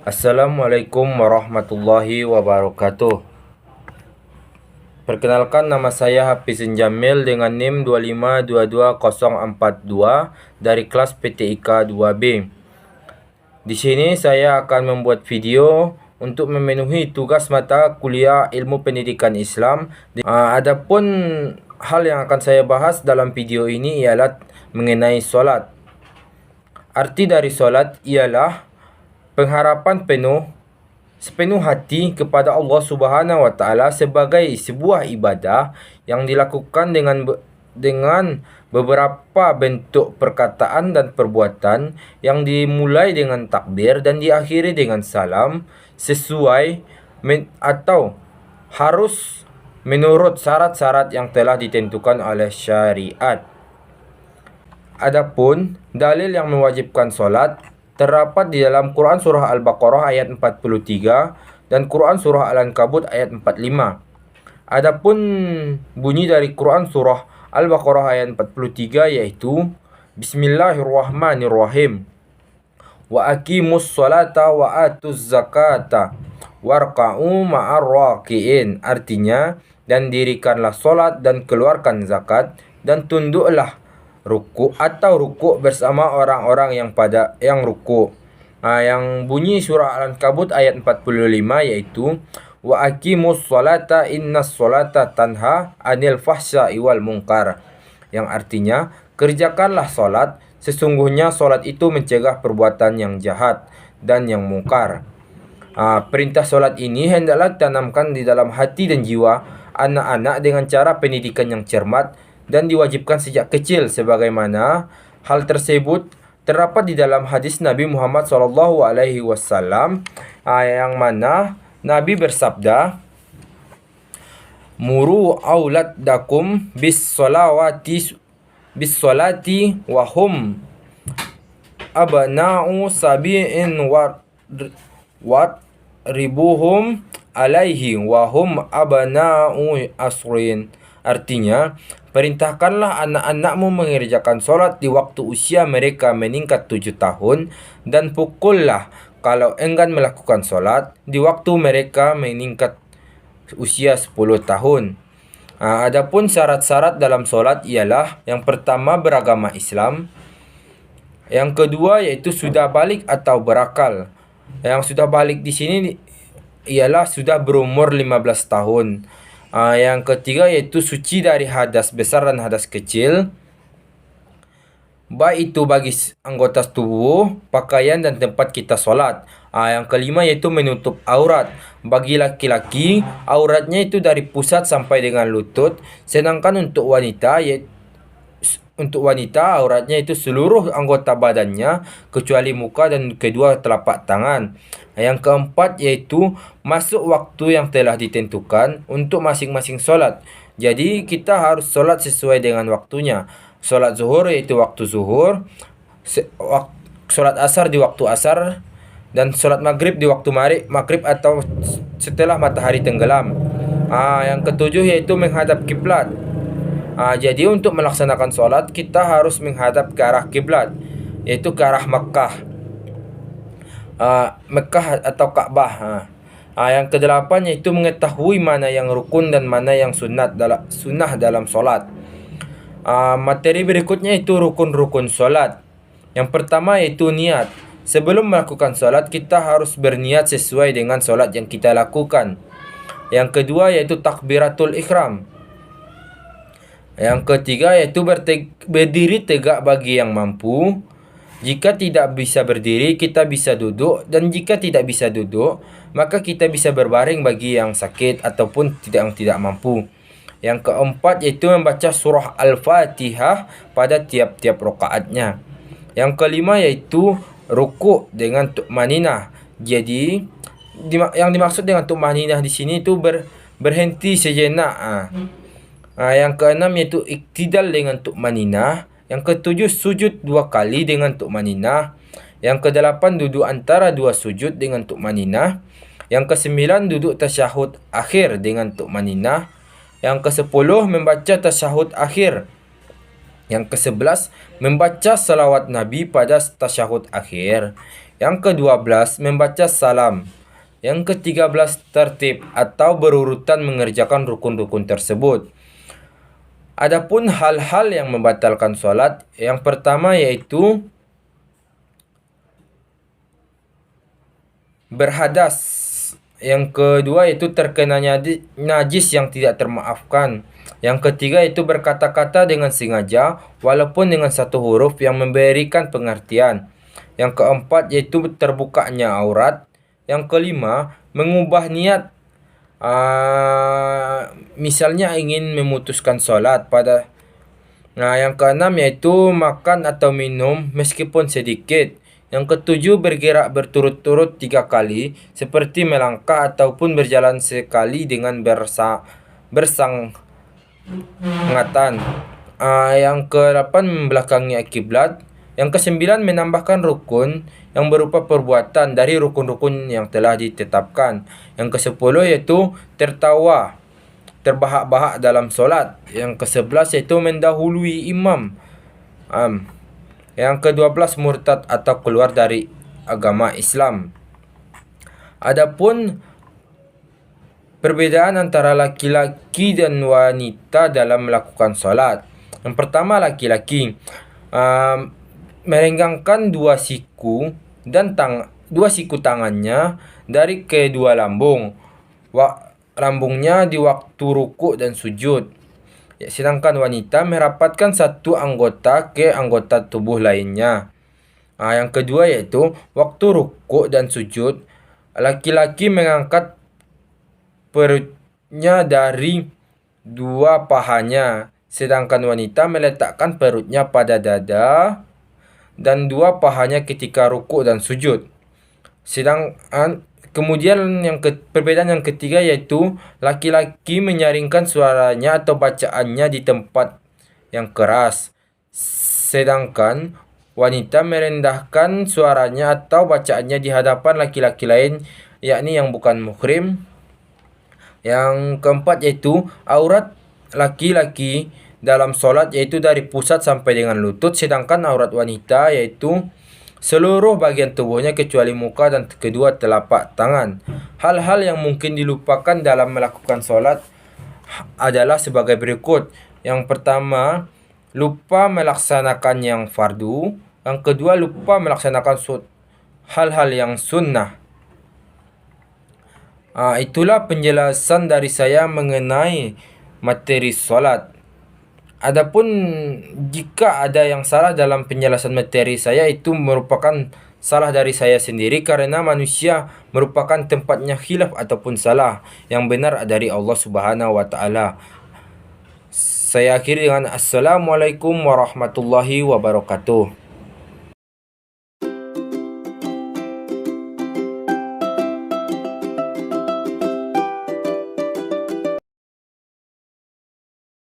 Assalamualaikum warahmatullahi wabarakatuh. Perkenalkan, nama saya Hafizin Jamil dengan NIM 2522042 dari kelas PTIK 2B. Di sini saya akan membuat video untuk memenuhi tugas mata kuliah Ilmu Pendidikan Islam. Adapun hal yang akan saya bahas dalam video ini ialah mengenai solat. Arti dari solat ialah pengharapan sepenuh hati kepada Allah Subhanahu wa taala sebagai sebuah ibadah yang dilakukan dengan beberapa bentuk perkataan dan perbuatan yang dimulai dengan takbir dan diakhiri dengan salam sesuai atau harus menurut syarat-syarat yang telah ditentukan oleh syariat. Adapun dalil yang mewajibkan solat terdapat di dalam Quran Surah Al-Baqarah ayat 43 dan Quran Surah Al-Ankabut ayat 45. Adapun bunyi dari Quran Surah Al-Baqarah ayat 43 yaitu Bismillahirrahmanirrahim. Wa aqimus salata wa atuz zakata warka'u ma'ar raki'in. Artinya, dan dirikanlah solat dan keluarkan zakat dan tunduklah ruku bersama orang-orang yang ruku. Yang bunyi surah Al-Ankabut ayat 45 yaitu wa aqimus sholata innas sholata tanha anil fahsya'i wal munkar, yang artinya kerjakanlah solat, sesungguhnya solat itu mencegah perbuatan yang jahat dan yang mungkar. Perintah solat ini hendaklah ditanamkan di dalam hati dan jiwa anak-anak dengan cara pendidikan yang cermat dan diwajibkan sejak kecil, sebagaimana hal tersebut terdapat di dalam hadis Nabi Muhammad SAW, yang mana Nabi bersabda, "Muru auladakum bis solati wa hum abna'u sabi'in wa ribuhum alaihi wa hum abna'u asrin." Artinya, perintahkanlah anak-anakmu mengerjakan solat di waktu usia mereka meningkat 7 tahun dan pukullah kalau enggan melakukan solat di waktu mereka meningkat usia 10 tahun. Adapun syarat-syarat dalam solat ialah yang pertama beragama Islam, yang kedua yaitu sudah balik atau berakal. Yang sudah balik di sini ialah sudah berumur 15 tahun. Yang ketiga yaitu suci dari hadas besar dan hadas kecil, baik itu bagi anggota tubuh, pakaian dan tempat kita solat. Yang kelima yaitu menutup aurat. Bagi laki-laki, auratnya itu dari pusat sampai dengan lutut, sedangkan untuk wanita auratnya itu seluruh anggota badannya kecuali muka dan kedua telapak tangan. Yang keempat yaitu masuk waktu yang telah ditentukan untuk masing-masing solat. Jadi kita harus solat sesuai dengan waktunya. Solat zuhur yaitu waktu zuhur, solat asar di waktu asar, dan solat maghrib di waktu maghrib atau setelah matahari tenggelam. Yang ketujuh yaitu menghadap kiblat. Jadi untuk melaksanakan solat kita harus menghadap ke arah kiblat, yaitu ke arah Mekah atau Ka'bah. Yang kedelapan yaitu mengetahui mana yang rukun dan mana yang sunnah dalam solat. Materi berikutnya itu rukun-rukun solat. Yang pertama yaitu niat. Sebelum melakukan solat kita harus berniat sesuai dengan solat yang kita lakukan. Yang kedua yaitu takbiratul ihram. Yang ketiga yaitu berdiri tegak bagi yang mampu. Jika tidak bisa berdiri, kita bisa duduk, dan jika tidak bisa duduk, maka kita bisa berbaring bagi yang sakit ataupun tidak mampu. Yang keempat yaitu membaca surah Al-Fatihah pada tiap-tiap rakaatnya. Yang kelima yaitu rukuk dengan tumaninah. Jadi yang dimaksud dengan tumaninah di sini itu berhenti sejenak. Yang keenam yaitu iktidal dengan tumaninah. Yang ketujuh sujud 2 kali dengan tumaninah. Yang kedelapan duduk antara 2 sujud dengan tumaninah. Yang kesembilan duduk tasyahud akhir dengan tumaninah. Yang kesepuluh membaca tasyahud akhir Yang ke-11, membaca salawat Nabi pada tasyahud akhir. Yang ke-12, membaca salam. Yang ke-13, tertib atau berurutan mengerjakan rukun-rukun tersebut. Adapun hal-hal yang membatalkan sholat, yang pertama yaitu berhadas. Yang kedua yaitu terkena najis yang tidak termaafkan. Yang ketiga itu berkata-kata dengan sengaja walaupun dengan satu huruf yang memberikan pengertian. Yang keempat yaitu terbukanya aurat. Yang kelima mengubah niat. Misalnya ingin memutuskan sholat pada. Yang keenam yaitu makan atau minum meskipun sedikit. Yang ketujuh bergerak berturut-turut 3 kali seperti melangkah ataupun berjalan sekali dengan bersangatan. Yang ke-8 membelakangi kiblat. Yang ke-9 menambahkan rukun yang berupa perbuatan dari rukun-rukun yang telah ditetapkan. Yang ke-10 yaitu tertawa terbahak-bahak dalam solat. Yang ke-11 yaitu mendahului imam. Yang ke-12 murtad atau keluar dari agama Islam. Adapun perbedaan antara laki-laki dan wanita dalam melakukan solat. Yang pertama laki-laki merenggangkan dua siku tangannya dari kedua lambung. Lambungnya di waktu rukuk dan sujud. Sedangkan wanita merapatkan satu anggota ke anggota tubuh lainnya. Yang kedua yaitu waktu rukuk dan sujud, laki-laki mengangkat perutnya dari dua pahanya, sedangkan wanita meletakkan perutnya pada dada dan dua pahanya ketika rukuk dan sujud. Kemudian perbedaan yang ketiga yaitu laki-laki menyaringkan suaranya atau bacaannya di tempat yang keras, sedangkan wanita merendahkan suaranya atau bacaannya di hadapan laki-laki lain, yakni yang bukan muhrim. Yang keempat yaitu aurat laki-laki dalam solat yaitu dari pusat sampai dengan lutut, sedangkan aurat wanita yaitu seluruh bagian tubuhnya kecuali muka dan kedua telapak tangan. Hal-hal yang mungkin dilupakan dalam melakukan solat adalah sebagai berikut. Yang pertama, lupa melaksanakan yang fardu. Yang kedua, lupa melaksanakan hal-hal yang sunnah. Itulah penjelasan dari saya mengenai materi solat. Adapun jika ada yang salah dalam penjelasan materi saya, itu merupakan salah dari saya sendiri karena manusia merupakan tempatnya khilaf ataupun salah. Yang benar dari Allah Subhanahu wa taala. Saya akhiri dengan Assalamualaikum warahmatullahi wabarakatuh.